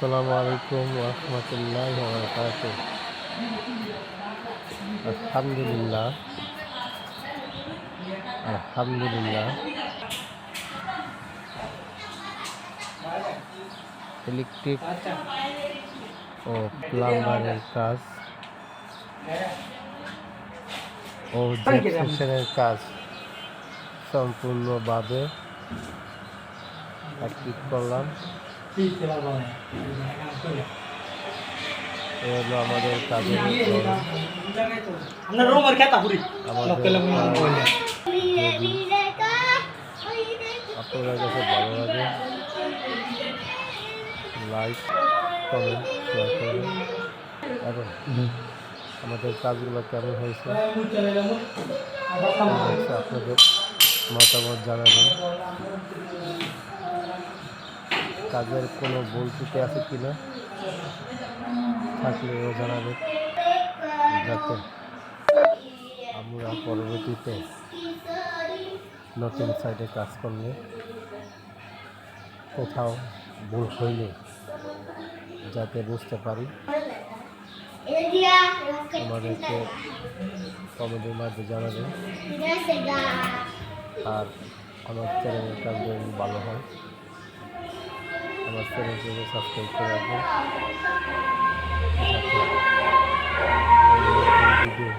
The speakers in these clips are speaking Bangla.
আসসালামু আলাইকুম রহমতুল্লাহ বারাকাতুহ। আলহামদুলিল্লাহ আলহামদুলিল্লাহ ইলেকট্রিক ও প্লাম্বারের কাজ ও জেনারেশনের কাজ সম্পূর্ণভাবে কমপ্লিট করলাম। হলো আমাদের কাজের আপনাদের কাছে ভালো লাগে লাইক কমেন্ট শেয়ার করবেন এবং আমাদের কাজগুলো কেমন হয়েছে আপনাদের মতামত জানাবেন। কাজের কোনো ভুল ত্রুটি আছে কিনা থাকলেও জানাবেন, যাতে আমরা পরবর্তীতে নতুন সাইটে কাজ করলে কোথাও ভুল হইলে যাতে বুঝতে পারি। আমাদেরকে কমেন্টের মাধ্যমে জানাবেন। আর আমার চ্যানেলের কাজ যদি ভালো হয় আমার চ্যানেলটিকে সাবস্ক্রাইব করে রাখবেন, যাতে ভিডিও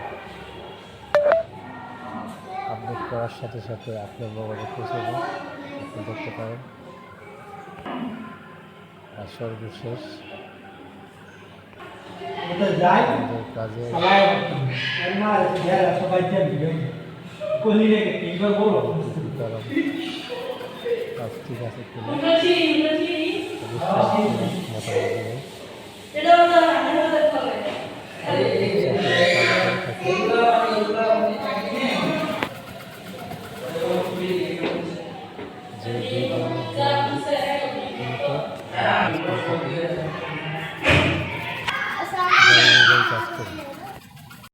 আপলোড করার সাথে সাথে আপনার মোবাইলে পৌঁছে যায়, আপনি দেখতে পারেন। আর সর্বশেষ আমাদের কাজে কাজ ঠিক আছে কিনা কাজ করি।